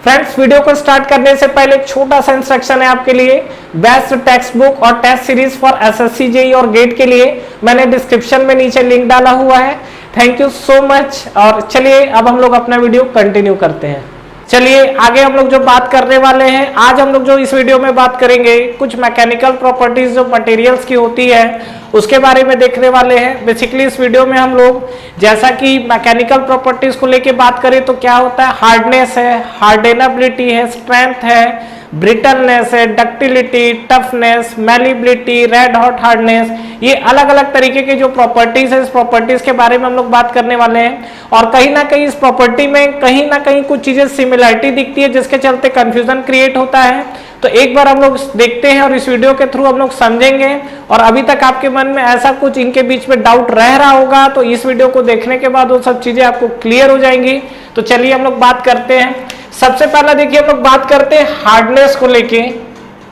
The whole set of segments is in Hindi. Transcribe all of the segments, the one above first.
फ्रेंड्स, वीडियो को स्टार्ट करने से पहले एक छोटा सा इंस्ट्रक्शन है आपके लिए। बेस्ट टेक्स्ट बुक और test series for SSC JEE और गेट के लिए मैंने डिस्क्रिप्शन में नीचे लिंक डाला हुआ है। Thank you so much. और चलिए अब हम लोग अपना वीडियो कंटिन्यू करते हैं। चलिए आगे हम लोग जो बात करने वाले हैं, आज हम लोग जो इस वीडियो में बात करेंगे कुछ मैकेनिकल प्रॉपर्टीज जो मटेरियल्स की होती है उसके बारे में देखने वाले हैं। बेसिकली इस वीडियो में हम लोग जैसा कि मैकेनिकल प्रॉपर्टीज को लेके बात करें तो क्या होता है, हार्डनेस है, हार्डेनेबिलिटी है, स्ट्रेंथ है, ब्रिटलनेस है, ductility, toughness, malleability, red hot hardness, ये अलग अलग तरीके के जो प्रॉपर्टीज है इस प्रॉपर्टीज के बारे में हम लोग बात करने वाले हैं। और कहीं ना कहीं इस प्रॉपर्टी में कहीं ना कहीं कुछ चीजें सिमिलरिटी दिखती है जिसके चलते कंफ्यूजन क्रिएट होता है। तो एक बार हम लोग देखते हैं और इस वीडियो के थ्रू हम लोग समझेंगे। और अभी तक आपके मन में ऐसा कुछ इनके बीच में डाउट रह रहा होगा तो इस वीडियो को देखने के बाद वो सब चीजें आपको क्लियर हो जाएंगी। तो चलिए हम लोग बात करते हैं। सबसे पहला देखिए हम लोग बात करते हैं हार्डनेस को लेके।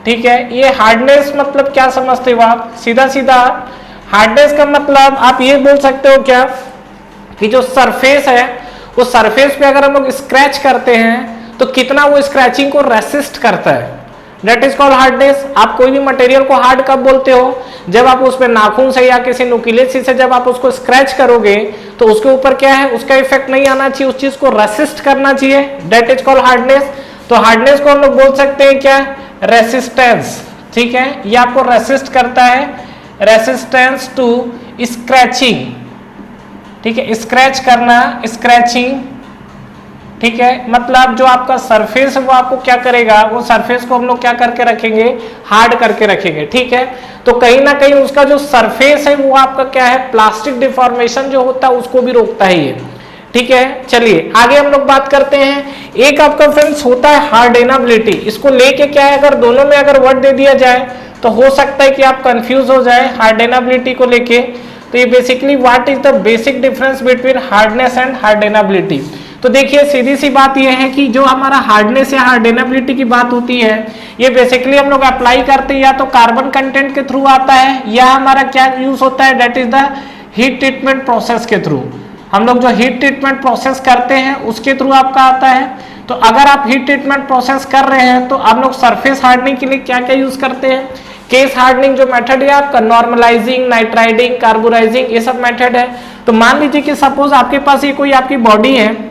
ठीक है, ये हार्डनेस मतलब क्या समझते हो आप? सीधा सीधा हार्डनेस का मतलब आप ये बोल सकते हो क्या कि जो सरफेस है उस सरफेस पे अगर हम लोग स्क्रैच करते हैं तो कितना वो स्क्रैचिंग को रेसिस्ट करता है, दैट इज कॉल्ड हार्डनेस। आप कोई भी मटेरियल को हार्ड कब बोलते हो? जब आप उसमें नाखून से या किसी नुकीले चीज से जब आप उसको स्क्रैच करोगे तो उसके ऊपर क्या है, उसका इफेक्ट नहीं आना चाहिए, उस चीज को रेसिस्ट करना चाहिए, दैट इज कॉल्ड हार्डनेस। तो हार्डनेस को हम लोग बोल सकते हैं क्या, रेसिस्टेंस। ठीक है, ये आपको रेसिस्ट करता है, रेसिस्टेंस टू स्क्रैचिंग। ठीक है, स्क्रैच करना, स्क्रैचिंग। ठीक है, मतलब जो आपका सरफेस है वो आपको क्या करेगा, वो सरफेस को हम लोग क्या करके रखेंगे, हार्ड करके रखेंगे। ठीक है, तो कहीं ना कहीं उसका जो सरफेस है वो आपका क्या है, प्लास्टिक डिफॉर्मेशन जो होता है उसको भी रोकता है ये। ठीक है, चलिए आगे हम लोग बात करते हैं। एक आपका फ्रेंड्स होता है हार्डेनेबिलिटी। इसको लेके क्या है, अगर दोनों में अगर वर्ड दे दिया जाए तो हो सकता है कि आप कंफ्यूज हो जाए हार्डेनेबिलिटी को लेके। तो ये basically what is the basic difference between hardness and hardenability. तो देखिए सीधी सी बात यह है कि जो हमारा हार्डनेस या हार्डेनेबिलिटी की बात होती है ये बेसिकली हम लोग अप्लाई करते हैं या तो कार्बन कंटेंट के थ्रू आता है या हमारा क्या यूज होता है, that is the heat treatment process के थ्रू। हम लोग जो हीट ट्रीटमेंट प्रोसेस करते हैं उसके थ्रू आपका आता है। तो अगर आप हीट ट्रीटमेंट प्रोसेस कर रहे हैं तो आप लोग सरफेस हार्डनिंग के लिए क्या क्या यूज करते हैं, केस हार्डनिंग जो मेथड है आपका, नॉर्मलाइजिंग, नाइट्राइडिंग, कार्बोराइजिंग, ये सब मेथड है। तो मान लीजिए कि सपोज आपके पास ये कोई आपकी बॉडी है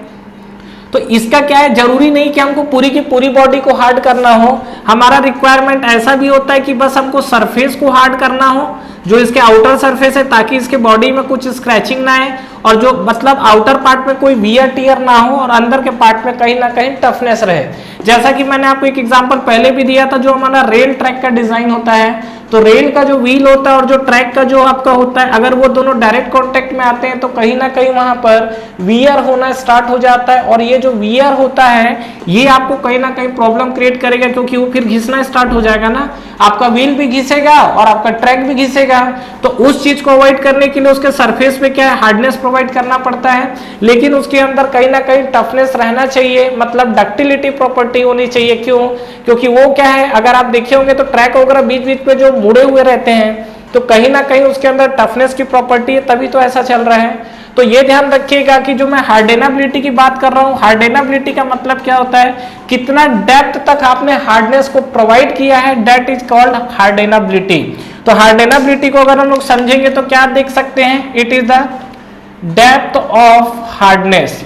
तो इसका क्या है, जरूरी नहीं कि हमको पूरी की पूरी बॉडी को हार्ड करना हो। हमारा रिक्वायरमेंट ऐसा भी होता है कि बस हमको सरफेस को हार्ड करना हो, जो इसके आउटर सरफेस है, ताकि इसके बॉडी में कुछ स्क्रैचिंग ना आए और जो मतलब आउटर पार्ट में कोई वियर टियर ना हो और अंदर के पार्ट में कहीं ना कहीं टफनेस रहे। जैसा कि मैंने आपको एक एग्जांपल पहले भी दिया था, जो हमारा रेल ट्रैक का डिजाइन होता है तो रेल का जो व्हील होता है और जो ट्रैक का जो आपका होता है, अगर वो दोनों डायरेक्ट कांटेक्ट में आते हैं तो कहीं ना कहीं वहां पर वियर होना स्टार्ट हो जाता है। और ये जो वियर होता है ये आपको कहीं ना कहीं प्रॉब्लम क्रिएट करेगा, क्योंकि वो फिर घिसना स्टार्ट हो जाएगा ना, आपका व्हील भी घिसेगा और आपका ट्रैक भी घिसेगा। तो उस चीज को अवॉइड करने के लिए उसके सरफेस पे क्या है, हार्डनेस प्रोवाइड करना पड़ता है, लेकिन उसके अंदर कहीं ना कहीं टफनेस रहना चाहिए, मतलब डक्टिलिटी प्रॉपर्टी होनी चाहिए। क्यों? क्योंकि वो क्या है, अगर आप देखे होंगे तो ट्रैक वगैरह बीच बीच पे जो मुड़े हुए रहते हैं तो कहीं ना कहीं उसके अंदर टफनेस की प्रॉपर्टी है, तभी तो ऐसा चल रहा है। तो ये ध्यान रखिएगा कि जो मैं हार्डेनेबिलिटी की बात कर रहा हूँ, हार्डेनेबिलिटी का मतलब क्या होता है, कितना डेप्थ तक आपने हार्डनेस को प्रोवाइड किया है, दैट इज कॉल्ड हार्डेनेबिलिटी। तो हार्डेनेबिलिटी को अगर हम लोग समझेंगे तो क्या देख सकते हैं, it is the depth of hardness.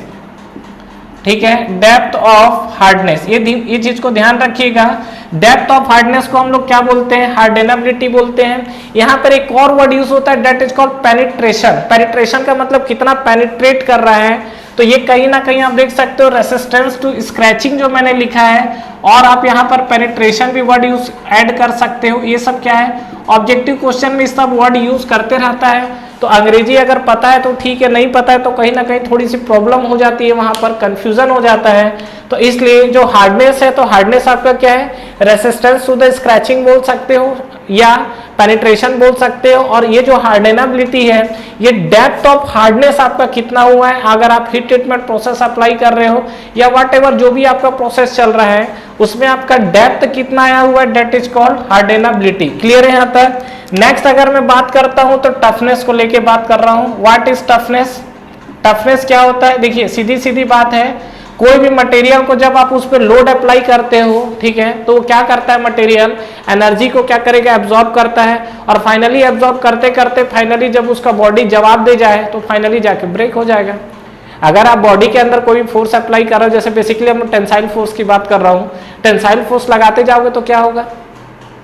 ठीक है, डेप्थ ऑफ हार्डनेस, ये चीज को ध्यान रखिएगा। डेप्थ ऑफ हार्डनेस को हम लोग क्या बोलते हैं, हार्डेनेबिलिटी बोलते हैं। यहाँ पर एक और वर्ड यूज होता है, that is called penetration. Penetration का मतलब कितना पेनिट्रेट कर रहा है। तो ये कहीं ना कहीं आप देख सकते हो रेसिस्टेंस टू स्क्रैचिंग जो मैंने लिखा है, और आप यहाँ पर पेनिट्रेशन भी वर्ड यूज ऐड कर सकते हो। ये सब क्या है, ऑब्जेक्टिव क्वेश्चन में सब वर्ड यूज करते रहता है। तो अंग्रेजी अगर पता है तो ठीक है, नहीं पता है तो कहीं ना कहीं थोड़ी सी प्रॉब्लम हो जाती है, वहां पर कंफ्यूजन हो जाता है। तो इसलिए जो हार्डनेस है, तो हार्डनेस आपका क्या है, रेसिस्टेंस टू द स्क्रैचिंग बोल सकते हो या पेनिट्रेशन बोल सकते हो। और ये जो हार्डेनेबिलिटी है, ये डेप्थ ऑफ हार्डनेस आपका कितना हुआ है, अगर आप हीट ट्रीटमेंट प्रोसेस अप्लाई कर रहे हो या वट एवर जो भी आपका प्रोसेस चल रहा है उसमें आपका डेप्थ कितना आया हुआ है, दैट इज कॉल्ड हार्डेनेबिलिटी। क्लियर है यहाँ तक? नेक्स्ट अगर मैं बात करता हूं तो टफनेस को लेके बात कर रहा हूं। What is toughness? टफनेस क्या होता है? देखिए सीधी सीधी बात है, कोई भी मटेरियल को जब आप उस पर लोड अप्लाई करते हो, ठीक है, तो क्या करता है मटेरियल, एनर्जी को क्या करेगा, एब्जॉर्ब करता है, और फाइनली एब्जॉर्ब करते करते फाइनली जब उसका बॉडी जवाब दे जाए तो फाइनली जाके ब्रेक हो जाएगा। अगर आप बॉडी के अंदर कोई फोर्स अप्लाई कर रहे हो, जैसे बेसिकली हम टेंसाइल फोर्स की बात कर रहा हूँ, टेंसाइल फोर्स लगाते जाओगे तो क्या होगा,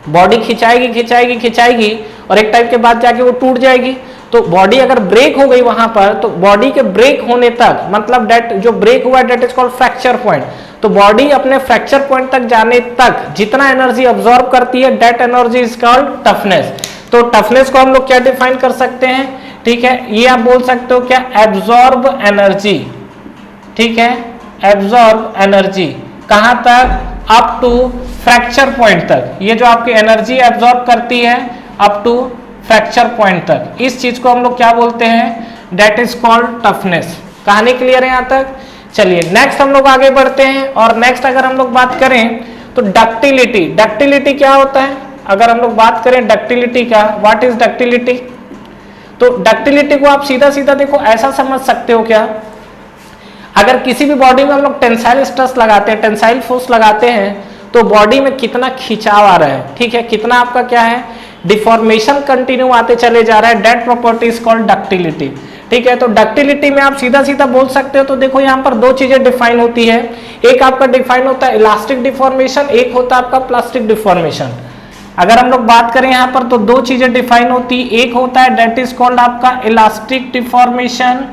बॉडी खिंचाएगी खिंचाएगी खिंचाएगी और एक टाइम के बाद जाके वो टूट जाएगी। तो बॉडी अगर ब्रेक हो गई वहां पर, तो बॉडी के ब्रेक होने तक, मतलब डेट जो ब्रेक हुआ that is called fracture point, तो बॉडी अपने फ्रैक्चर पॉइंट तक जाने तक जितना एनर्जी अब्सॉर्ब करती है, that energy is called toughness. तो टफनेस को हम लोग क्या डिफाइन कर सकते हैं, ठीक है, ये आप बोल सकते हो क्या, एब्सॉर्ब एनर्जी, ठीक है, एब्सॉर्ब एनर्जी कहां तक, अप टू फ्रैक्चर पॉइंट तक। ये जो आपकी एनर्जी एब्सॉर्ब करती है अप टू फ्रैक्चर पॉइंट तक, इस चीज को हम लोग क्या बोलते हैं, डेट इज कॉल्ड टफनेस। कहानी क्लियर है यहां तक? चलिए नेक्स्ट हम लोग आगे बढ़ते हैं, और नेक्स्ट अगर हम लोग बात करें तो डक्टिलिटी। डक्टिलिटी क्या होता है, अगर हम लोग बात करें डक्टिलिटी का, व्हाट इज डक्टिलिटी, तो डक्टिलिटी को आप सीधा सीधा देखो ऐसा समझ सकते हो क्या, अगर किसी भी बॉडी में हम लोग टेंसाइल स्ट्रेस लगाते हैं, टेंसाइल फोर्स लगाते हैं, तो बॉडी में कितना खिंचाव आ रहा है, ठीक है, कितना आपका क्या है, डिफॉर्मेशन कंटिन्यू आते चले जा रहा है, that property is called ductility, ठीक है। तो डक्टिलिटी में आप सीधा सीधा बोल सकते हो, तो देखो यहाँ पर दो चीजें डिफाइन होती है, एक आपका डिफाइन होता है इलास्टिक डिफॉर्मेशन, एक होता है आपका प्लास्टिक डिफॉर्मेशन। अगर हम लोग बात करें यहाँ पर तो दो चीजें डिफाइन होती, एक होता है दैट इज कॉल्ड आपका इलास्टिक डिफॉर्मेशन,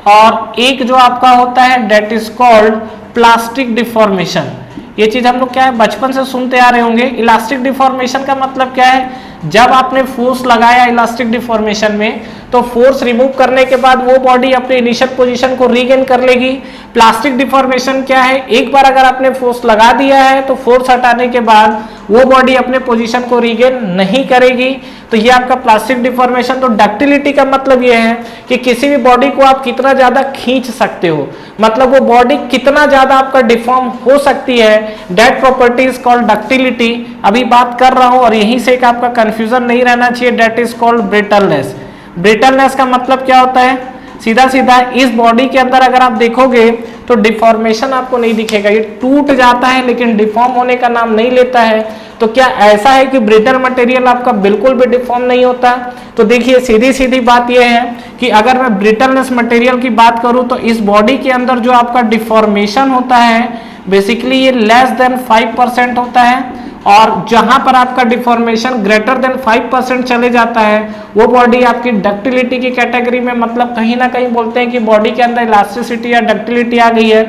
और एक जो आपका होता है that is called plastic deformation. ये चीज हम लोग क्या है बचपन से सुनते आ रहे होंगे। इलास्टिक डिफॉर्मेशन का मतलब क्या है, जब आपने फोर्स लगाया इलास्टिक डिफॉर्मेशन में, तो फोर्स रिमूव करने के बाद वो बॉडी अपने इनिशियल पोजीशन को रीगेन कर लेगी। प्लास्टिक डिफॉर्मेशन क्या है, एक बार अगर आपने फोर्स लगा दिया है तो फोर्स हटाने के बाद वो बॉडी अपने पोजीशन को रीगेन नहीं करेगी, तो ये आपका प्लास्टिक डिफॉर्मेशन। तो डक्टिलिटी का मतलब ये है कि किसी भी बॉडी को आप कितना ज्यादा खींच सकते हो, मतलब वो बॉडी कितना ज्यादा आपका डिफॉर्म हो सकती है, that property is called ductility. अभी बात कर रहा हूं और यहीं से एक आपका कंफ्यूजन नहीं रहना चाहिए, that is called brittleness. Brittleness का मतलब क्या होता है, सीधा सीधा इस बॉडी के अंदर अगर आप देखोगे तो डिफॉर्मेशन आपको नहीं दिखेगा, ये टूट जाता है लेकिन डिफॉर्म होने का नाम नहीं लेता है। तो क्या ऐसा है कि ब्रिटल मटेरियल आपका बिल्कुल भी डिफॉर्म नहीं होता? तो देखिए सीधी सीधी बात यह है कि अगर मैं ब्रिटलनेस मटेरियल की बात करूं तो इस बॉडी के अंदर जो आपका डिफॉर्मेशन होता है बेसिकली ये लेस देन 5% होता है, और जहां पर आपका डिफॉर्मेशन ग्रेटर देन 5% चले जाता है वो बॉडी आपकी डक्टिलिटी की कैटेगरी में, मतलब कहीं ना कहीं बोलते हैं कि बॉडी के अंदर इलास्टिसिटी या डक्टिलिटी आ गई है।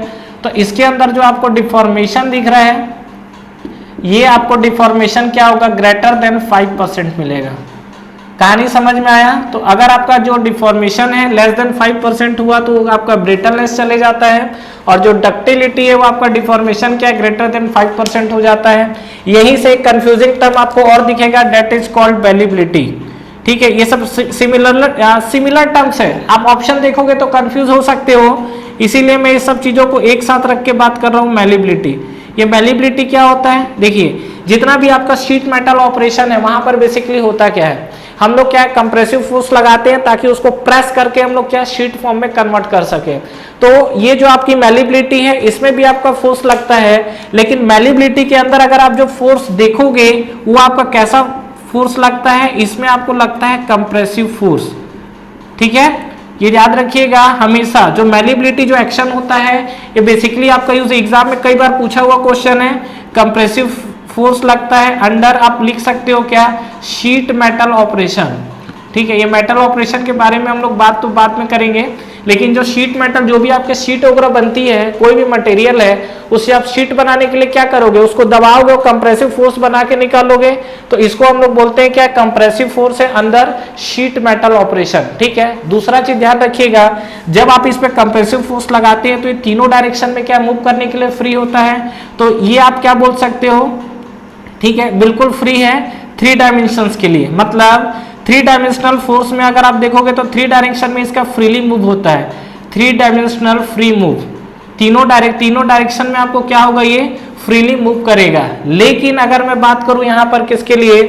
तो इसके अंदर जो आपको डिफॉर्मेशन दिख रहा है ये आपको डिफॉर्मेशन क्या होगा, ग्रेटर देन 5% मिलेगा। कहानी समझ में आया? तो अगर आपका जो डिफॉर्मेशन है लेस देन 5% हुआ तो आपका ब्रिटलनेस चले जाता है, और जो डक्टिलिटी है वो आपका डिफॉर्मेशन क्या है, ग्रेटर देन 5% हो जाता है। यहीं से एक कंफ्यूजिंग टर्म आपको और दिखेगा, दैट इज कॉल्ड मैलिबिलिटी। ठीक है, ये सब सिमिलर टर्म्स है, आप ऑप्शन देखोगे तो कंफ्यूज हो सकते हो, इसीलिए मैं इस सब चीजों को एक साथ रख के बात कर रहा हूँ। मैलिबिलिटी, ये मैलिबिलिटी क्या होता है, देखिए जितना भी आपका शीट मेटल ऑपरेशन है वहां पर बेसिकली होता क्या है, हम लोग क्या है कंप्रेसिव फोर्स लगाते हैं ताकि उसको प्रेस करके हम लोग क्या शीट फॉर्म में कन्वर्ट कर सके। तो ये जो आपकी मैलिबिलिटी है इसमें भी आपका फोर्स लगता है, लेकिन मैलिबिलिटी के अंदर अगर आप जो फोर्स देखोगे वो आपका कैसा फोर्स लगता है, इसमें आपको लगता है कंप्रेसिव फोर्स। ठीक है, ये याद रखिएगा हमेशा, जो मैलिबिलिटी जो एक्शन होता है ये बेसिकली आपका यूज एग्जाम में कई बार पूछा हुआ क्वेश्चन है, कंप्रेसिव फोर्स लगता है अंडर, आप लिख सकते हो क्या, शीट मेटल ऑपरेशन। ठीक है, ये मेटल ऑपरेशन के बारे में हम लोग बात तो बाद में करेंगे, लेकिन जो शीट मेटल जो भी आपके शीट वगैरह बनती है, कोई भी मटेरियल है उससे आप शीट बनाने के लिए क्या करोगे, उसको दबाओगे, कंप्रेसिव फोर्स बना के निकालोगे, तो इसको हम लोग बोलते हैं क्या, कंप्रेसिव फोर्स है अंदर शीट मेटल ऑपरेशन। ठीक है, दूसरा चीज ध्यान रखिएगा, जब आप इस पे कंप्रेसिव फोर्स लगाते हैं तो ये तीनों डायरेक्शन में क्या मूव करने के लिए फ्री होता है, तो ये आप क्या बोल सकते हो, ठीक है, बिल्कुल फ्री है 3 डायमेंशंस के लिए। मतलब 3 डायमेंशनल फोर्स में अगर आप देखोगे तो 3 डायरेक्शन में इसका फ्रीली मूव होता है, 3 डायमेंशनल फ्री मूव। तीनों डायरेक्शन में आपको क्या होगा, ये फ्रीली मूव करेगा। लेकिन अगर मैं बात करूं यहां पर किसके लिए,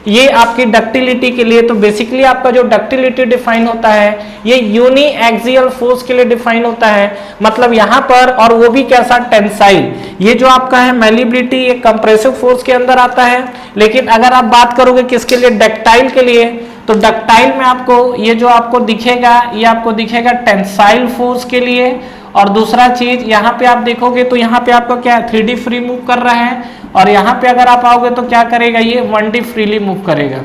ये आपकी डक्टिलिटी के लिए, तो बेसिकली आपका जो डक्टिलिटी डिफाइन होता है ये यूनी एक्सियल फोर्स के लिए डिफाइन होता है। मतलब यहां पर, और वो भी कैसा, टेंसाइल। ये जो आपका है मैलिबिलिटी, ये कंप्रेसिव फोर्स के अंदर आता है। लेकिन अगर आप बात करोगे किसके लिए, डक्टाइल के लिए, तो डक्टाइल में आपको ये जो आपको दिखेगा, ये आपको दिखेगा टेंसाइल फोर्स के लिए। और दूसरा चीज यहाँ पे आप देखोगे तो यहाँ पे आपको क्या है, 3D फ्री मूव कर रहा है, और यहाँ पे अगर आप आओगे तो क्या करेगा, ये 1D फ्रीली मूव करेगा।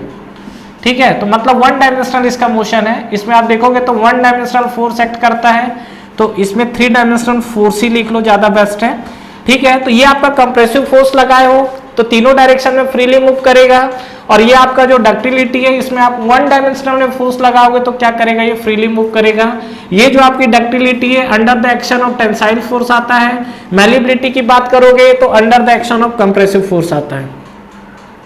ठीक है, तो मतलब 1 डायमेंशनल इसका मोशन है। इसमें आप देखोगे तो 1 डायमेंशनल फोर्स एक्ट करता है, तो इसमें 3 डायमेंशनल फोर्स ही लिख लो, ज्यादा बेस्ट है। ठीक है, तो ये आपका कंप्रेसिव फोर्स लगाए हो तो तीनों डायरेक्शन में फ्रीली मूव करेगा। और ये आपका जो डक्टिलिटी है, इसमें आप 1 डायमेंशनल में फोर्स लगाओगे तो क्या करेगा, ये फ्रीली मूव करेगा। ये जो आपकी डक्टिलिटी है, under the action of tensile force आता है। मैलिबिलिटी की बात करोगे तो under the action of compressive force आता है।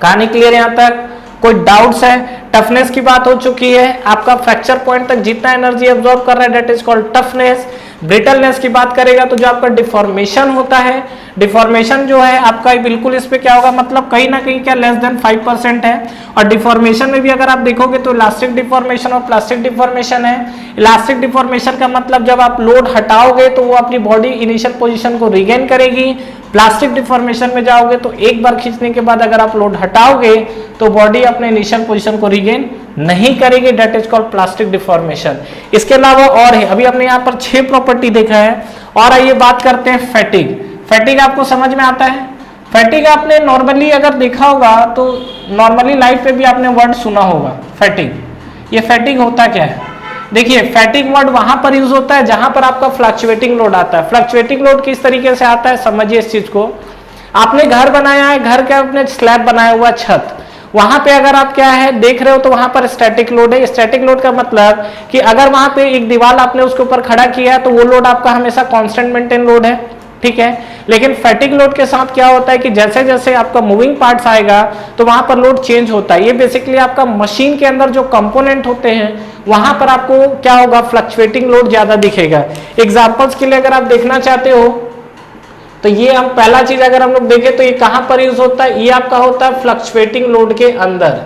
कहानी क्लियर यहां तक? कोई डाउट्स है? टफनेस की बात हो चुकी है, आपका फ्रैक्चर पॉइंट तक जितना एनर्जी एब्जॉर्ब कर रहा है that is called toughness. Brittleness की बात करेगा तो जो आपका डिफॉर्मेशन होता है, डिफॉर्मेशन जो है आपका बिल्कुल इस पे क्या होगा, मतलब कहीं ना कहीं क्या लेस देन 5% है। और डिफॉर्मेशन में भी अगर आप देखोगे तो इलास्टिक डिफॉर्मेशन और प्लास्टिक डिफॉर्मेशन है। इलास्टिक डिफॉर्मेशन का मतलब जब आप लोड हटाओगे तो वो अपनी बॉडी इनिशियल पोजीशन को रिगेन करेगी। प्लास्टिक डिफॉर्मेशन में जाओगे तो एक बार खींचने के बाद अगर आप लोड हटाओगे तो बॉडी अपने इनिशियल पोजीशन को रिगेन नहीं करेगी, that is called plastic deformation. इसके अलावा और है, अभी हमने यहाँ पर 6 प्रॉपर्टी देखा है। और आइए बात करते हैं फैटिग। फैटिग आपको समझ में आता है? फैटिग आपने नॉर्मली अगर देखा होगा तो नॉर्मली लाइफ पे भी आपने वर्ड सुना होगा फैटिग। ये फैटिग होता क्या है? देखिए, फैटिग वर्ड वहां पर यूज होता है जहां पर आपका फ्लक्चुएटिंग लोड आता है। फ्लक्चुएटिंग लोड किस तरीके से आता है, समझिए इस चीज को। आपने घर बनाया है, घर का आपने स्लैब बनाया हुआ छत, वहां पे अगर आप क्या है देख रहे हो तो वहां पर स्टैटिक लोड है। स्टैटिक लोड का मतलब कि अगर वहां पे एक दीवार आपने उसके ऊपर खड़ा किया है तो वो लोड आपका हमेशा कांस्टेंट मेंटेन लोड है। ठीक है, लेकिन फैटिग लोड के साथ क्या होता है कि जैसे जैसे आपका मूविंग पार्ट्स आएगा तो वहां पर लोड चेंज होता है। ये बेसिकली आपका मशीन के अंदर जो कंपोनेंट होते हैं वहां पर आपको क्या होगा, फ्लक्चुएटिंग लोड ज्यादा दिखेगा। एग्जांपल्स के लिए अगर आप देखना चाहते हो तो ये हम पहला चीज अगर हम लोग देखें तो ये कहां पर यूज होता है, ये आपका होता है फ्लक्चुएटिंग लोड के अंदर।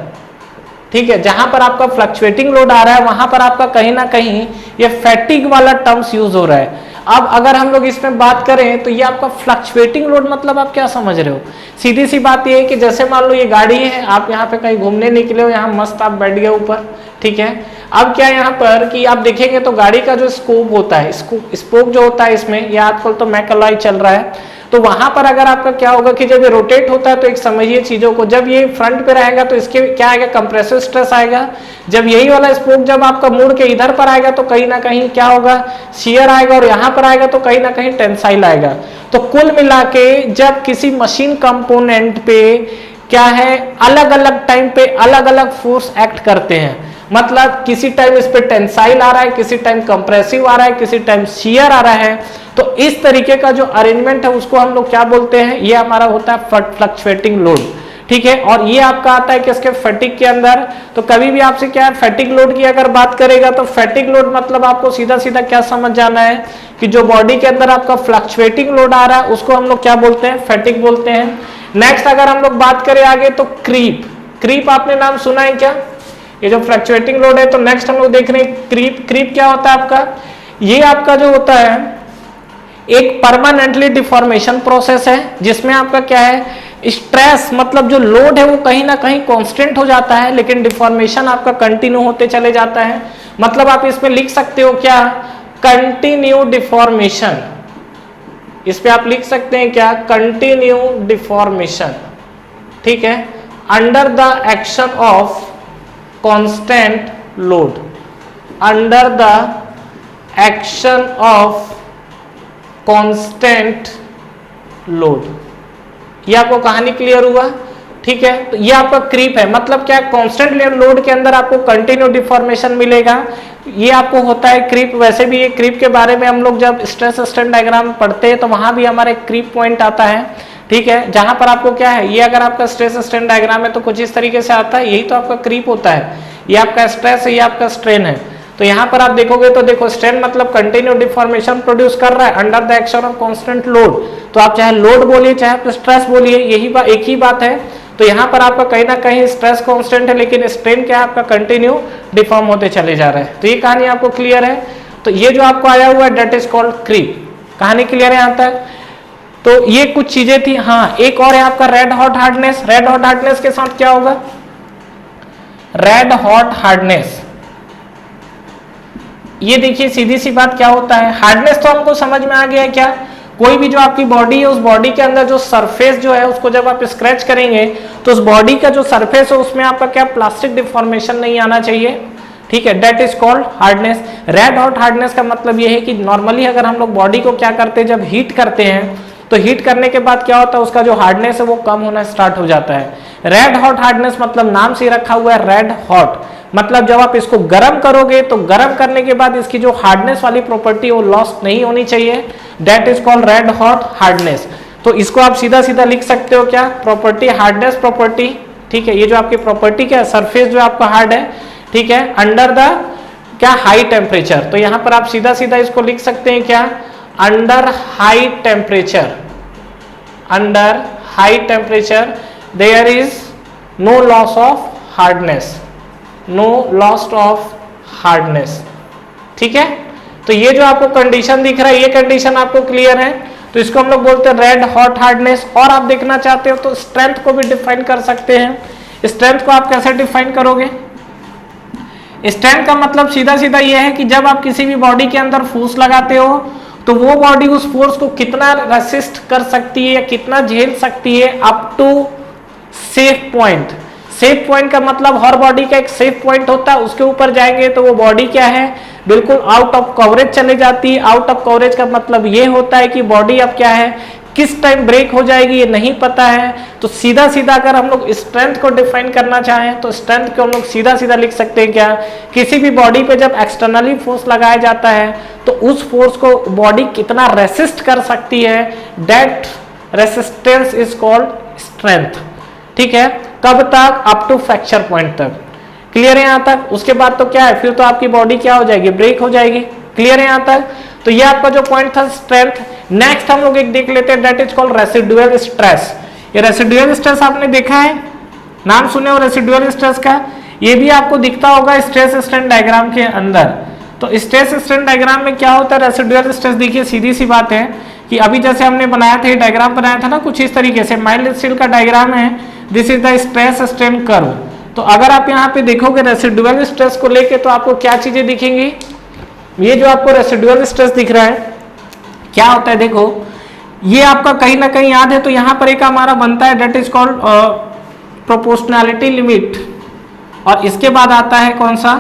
ठीक है, जहां पर आपका फ्लक्चुएटिंग लोड आ रहा है वहां पर आपका कहीं ना कहीं ये फैटिग वाला टर्म्स यूज हो रहा है। अब अगर हम लोग इसमें बात करें तो ये आपका फ्लक्चुएटिंग लोड मतलब आप क्या समझ रहे हो, सीधी सी बात ये है कि जैसे मान लो ये गाड़ी है, आप यहाँ पे कहीं घूमने निकले हो, यहाँ मस्त आप बैठ गए ऊपर। ठीक है, अब क्या यहाँ पर कि आप देखेंगे तो गाड़ी का जो स्कोप होता है, स्पोक जो होता है इसमें, ये आजकल तो मैकलॉय चल रहा है, तो वहां पर अगर आपका क्या होगा कि जब ये रोटेट होता है तो एक समझिए चीजों को, जब ये फ्रंट पे रहेगा तो इसके क्या आएगा, कंप्रेसिव स्ट्रेस आएगा। जब यही वाला स्पोक जब आपका मुड़ के इधर पर आएगा तो कहीं ना कहीं क्या होगा, शियर आएगा, और यहाँ पर आएगा तो कहीं ना कहीं टेंसाइल आएगा। तो कुल मिला के जब किसी मशीन कंपोनेंट पे क्या है, अलग अलग टाइम पे अलग अलग फोर्स एक्ट करते हैं। मतलब किसी टाइम इस पे टेंसाइल आ रहा है, किसी टाइम कंप्रेसिव आ रहा है, किसी टाइम शियर आ रहा है। तो इस तरीके का जो अरेंजमेंट है उसको हम लोग क्या बोलते हैं, ये हमारा होता है फ्लक्चुएटिंग लोड। ठीक है, और ये आपका आता है किसके, फैटिग के अंदर। तो कभी भी आपसे क्या है, फैटिग लोड की अगर बात करेगा तो फैटिग लोड मतलब आपको सीधा सीधा क्या समझ जाना है कि जो बॉडी के अंदर आपका फ्लक्चुएटिंग लोड आ रहा है उसको हम लोग क्या बोलते हैं, फैटिग बोलते हैं। नेक्स्ट अगर हम लोग बात करें आगे तो क्रीप। क्रीप आपने नाम सुना है क्या, ये जो फ्लक्चुएटिंग लोड है। तो नेक्स्ट हम लोग देख रहे हैं क्रीप। क्रीप क्या होता है आपका, ये आपका जो होता है एक परमानेंटली डिफॉर्मेशन प्रोसेस है जिसमें आपका क्या है, स्ट्रेस मतलब जो लोड है वो कहीं ना कहीं कांस्टेंट हो जाता है लेकिन डिफॉर्मेशन आपका कंटिन्यू होते चले जाता है। मतलब आप इसमें लिख सकते हो क्या, कंटिन्यू डिफॉर्मेशन। इस पे आप लिख सकते हैं क्या, कंटिन्यू डिफॉर्मेशन। ठीक है, under the action of constant load, under the action of constant load. ये आपको कहानी क्लियर हुआ। ठीक है, तो ये आपका क्रीप है, मतलब क्या, कांस्टेंट लोड के अंदर आपको कंटिन्यू डिफॉर्मेशन मिलेगा, ये आपको होता है क्रीप। वैसे भी ये क्रीप के बारे में हम लोग जब स्ट्रेस स्ट्रेन डायग्राम पढ़ते हैं तो वहां भी हमारा क्रीप पॉइंट आता है। ठीक है, जहां पर आपको क्या है, ये अगर आपका स्ट्रेस स्ट्रेन डायग्राम है तो कुछ इस तरीके से आता है, यही तो आपका क्रीप होता है। ये आपका स्ट्रेस है, ये आपका स्ट्रेन है। तो यहाँ पर आप देखोगे तो देखो स्ट्रेन मतलब कंटिन्यू डिफॉर्मेशन प्रोड्यूस कर रहा है under the action of constant load. तो आप चाहे लोड बोलिए चाहे आप स्ट्रेस बोलिए, यही एक ही बात है। तो यहाँ पर आपका कहीं ना कहीं स्ट्रेस कांस्टेंट है लेकिन स्ट्रेन क्या है आपका कंटिन्यू डिफॉर्म होते चले जा रहे हैं। तो ये कहानी आपको क्लियर है। तो ये जो आपको आया हुआ है दैट इज कॉल्ड क्रीप। कहानी क्लियर है यहाँ तक। तो ये कुछ चीजें थी। हाँ, एक और है आपका red hot hardness. Red hot hardness के साथ क्या होगा? रेड हॉट हार्डनेस, ये देखिए सीधी सी बात क्या होता है। हार्डनेस तो हमको समझ में आ गया है क्या, कोई भी जो आपकी बॉडी है उस बॉडी के अंदर जो सरफेस जो है उसको जब आप स्क्रैच करेंगे तो उस बॉडी का जो सरफेस है उसमें आपका क्या प्लास्टिक डिफॉर्मेशन नहीं आना चाहिए, ठीक है, that is called hardness. Red hot hardness का मतलब ये है कि नॉर्मली अगर हम लोग बॉडी को क्या करते हैं, जब हीट करते हैं तो हीट करने के बाद क्या होता है उसका जो हार्डनेस है वो कम होना स्टार्ट हो जाता है। रेड हॉट हार्डनेस मतलब नाम से रखा हुआ है रेड हॉट, मतलब जब आप इसको गर्म करोगे तो गर्म करने के बाद इसकी जो हार्डनेस वाली प्रॉपर्टी वो लॉस्ट नहीं होनी चाहिए, that is called red hot hardness. तो इसको आप सीधा सीधा लिख सकते हो क्या, प्रॉपर्टी हार्डनेस प्रॉपर्टी, ठीक है। ये जो आपकी प्रॉपर्टी क्या है, सरफेस जो आपका हार्ड है, ठीक है, अंडर द क्या हाई टेम्परेचर। तो यहां पर आप सीधा सीधा इसको लिख सकते हैं क्या, under high temperature, under high temperature there is no loss of hardness, no loss of hardness, ठीक है। तो ये जो आपको कंडीशन दिख रहा है ये कंडीशन आपको क्लियर है। तो इसको हम लोग बोलते हैं रेड हॉट हार्डनेस। और आप देखना चाहते हो तो स्ट्रेंथ को भी डिफाइन कर सकते हैं। स्ट्रेंथ को आप कैसे डिफाइन करोगे? स्ट्रेंथ का मतलब सीधा सीधा ये है कि जब आप किसी भी बॉडी के अंदर फोर्स लगाते हो तो वो बॉडी उस फोर्स को कितना रेसिस्ट कर सकती है या कितना झेल सकती है up to safe point. Safe point का मतलब हर बॉडी का एक सेफ पॉइंट होता है, उसके ऊपर जाएंगे तो वो बॉडी क्या है, बिल्कुल आउट ऑफ कवरेज चले जाती है। आउट ऑफ कवरेज का मतलब ये होता है कि बॉडी अब क्या है, किस टाइम ब्रेक हो जाएगी ये नहीं पता है। तो सीधा सीधा अगर हम लोग स्ट्रेंथ को डिफाइन करना चाहें तो स्ट्रेंथ को हम लोग सीधा सीधा लिख सकते हैं क्या, किसी भी बॉडी पे जब एक्सटर्नली फोर्स लगाया जाता है तो उस फोर्स को बॉडी कितना रेसिस्ट कर सकती है, that resistance is called strength, ठीक है। कब तक? अप टू फ्रैक्चर पॉइंट तक। क्लियर है यहाँ तक? उसके बाद तो क्या है, फिर तो आपकी बॉडी क्या हो जाएगी, ब्रेक हो जाएगी। क्लियर है यहाँ तक? तो ये आपका जो पॉइंट था स्ट्रेंथ। नेक्स्ट हम लोग एक देख लेते हैं that is called residual stress. ये रेसिडुअल स्ट्रेस आपने देखा है, नाम सुने हो रेसिडुअल स्ट्रेस का? ये भी आपको दिखता होगा स्ट्रेस स्ट्रेन डायग्राम के अंदर। तो स्ट्रेस स्ट्रेन डायग्राम में क्या होता है, रेसिडुअल स्ट्रेस देखिए सीधी सी बात है कि अभी जैसे हमने बनाया था, डायग्राम बनाया था ना कुछ इस तरीके से, माइल्ड स्टील का डायग्राम है, this is the stress strain curve. तो अगर आप यहाँ पे देखोगे रेसिडुअल स्ट्रेस को लेके तो आपको क्या चीजें दिखेंगी, ये जो आपको रेसिडुअल स्ट्रेस दिख रहा है क्या होता है, देखो ये आपका कहीं ना कहीं याद है। तो यहाँ पर एक हमारा बनता है that is called proportionality limit, और इसके बाद आता है कौन सा,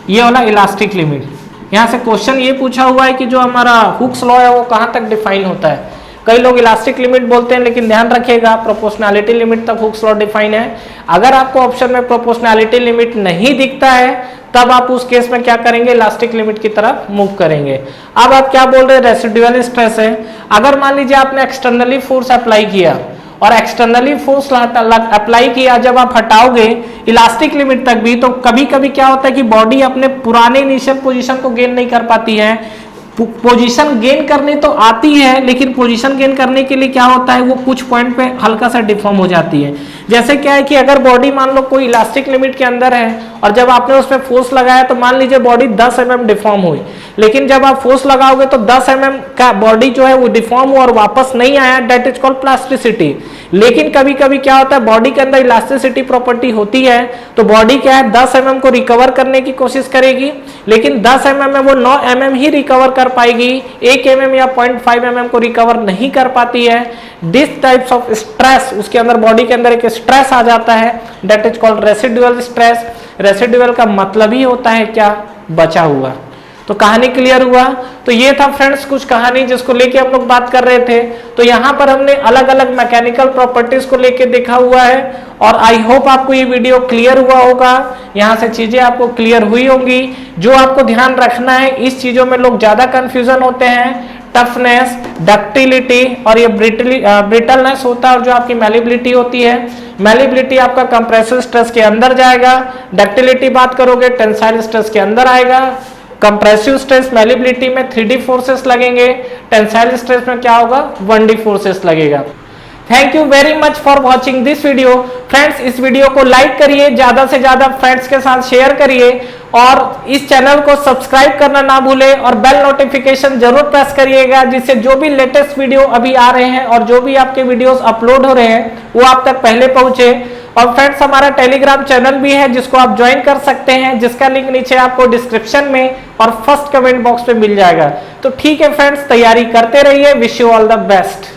ये वाला इलास्टिक लिमिट। यहाँ से क्वेश्चन ये पूछा हुआ है कि जो हमारा हुक्स लॉ है वो कहाँ तक डिफाइन होता है। कई लोग इलास्टिक लिमिट बोलते हैं लेकिन ध्यान रखिएगा प्रोपोर्शनैलिटी लिमिट तक हुक्स लॉ डिफाइन है। अगर आपको ऑप्शन में प्रोपोर्शनैलिटी लिमिट नहीं दिखता है तब आप उस केस में क्या करेंगे, इलास्टिक लिमिट की तरफ मूव करेंगे। अब आप क्या बोल रहे हैं, रेसिडुअल स्ट्रेस है। अगर मान लीजिए आपने एक्सटर्नली फोर्स अप्लाई किया और एक्सटर्नली फोर्स अप्लाई किया, जब आप हटाओगे इलास्टिक लिमिट तक भी तो कभी कभी क्या होता है कि बॉडी अपने पुराने इनिशियल पोजीशन को गेन नहीं कर पाती है। पोजीशन गेन करने तो आती है लेकिन पोजीशन गेन करने के लिए क्या होता है, वो कुछ पॉइंट पे हल्का सा डिफॉर्म हो जाती है। जैसे क्या है कि अगर बॉडी मान लो कोई इलास्टिक लिमिट के अंदर है और जब आपने उस पर फोर्स लगाया तो मान लीजिए बॉडी 10 mm डिफॉर्म हुई, लेकिन जब आप फोर्स लगाओगे तो 10 mm का बॉडी जो है वो डिफॉर्म हुआ और वापस नहीं आया, दैट इज कॉल्ड प्लास्टिसिटी। लेकिन कभी कभी क्या होता है, बॉडी के अंदर इलास्टिसिटी प्रॉपर्टी होती है तो बॉडी क्या है 10 mm को रिकवर करने की कोशिश करेगी, लेकिन 10 mm में वो 9 mm ही रिकवर कर पाएगी, 1 mm या 0.5 mm को रिकवर नहीं कर पाती है। दिस टाइप्स ऑफ स्ट्रेस, उसके अंदर बॉडी के अंदर एक स्ट्रेस आ जाता है, that is called residual stress. Residual का मतलब ही होता है क्या, बचा हुआ। तो कहानी क्लियर हुआ। तो ये था फ्रेंड्स कुछ कहानी जिसको लेके हम लोग बात कर रहे थे। तो यहाँ पर हमने अलग अलग मैकेनिकल प्रॉपर्टीज को लेके देखा हुआ है और आई होप आपको ये वीडियो क्लियर हुआ होगा। यहाँ से चीजें आपको क्लियर हुई होंगी। जो आपको ध्यान रखना है, इस चीजों में लोग ज्यादा कंफ्यूजन होते हैं, टफनेस, डक्टिलिटी और ये ब्रिटलनेस होता है, और जो आपकी मैलिबिलिटी होती है, मैलिबिलिटी आपका कंप्रेसिव स्ट्रेस के अंदर जाएगा, डक्टिलिटी बात करोगे टेंसाइल स्ट्रेस के अंदर आएगा, कंप्रेसिव स्ट्रेस मैलिबिलिटी में 3D फोर्सेस लगेंगे, टेंसाइल स्ट्रेस में क्या होगा 1D फोर्सेस लगेगा। Thank you very much for watching this video. Friends, इस वीडियो को लाइक करिए, ज्यादा से ज्यादा फ्रेंड्स के साथ शेयर करिए, और इस चैनल को सब्सक्राइब करना ना भूलें, और बेल नोटिफिकेशन जरूर प्रेस करिएगा, जिससे जो भी लेटेस्ट वीडियो अभी आ रहे हैं और जो भी आपके वीडियोस अपलोड हो रहे हैं वो आप तक पहले पहुंचे। और फ्रेंड्स, हमारा टेलीग्राम चैनल भी है जिसको आप ज्वाइन कर सकते हैं, जिसका लिंक नीचे आपको डिस्क्रिप्शन में और फर्स्ट कमेंट बॉक्स पे मिल जाएगा। तो ठीक है फ्रेंड्स, तैयारी करते रहिए। Wish you all the best.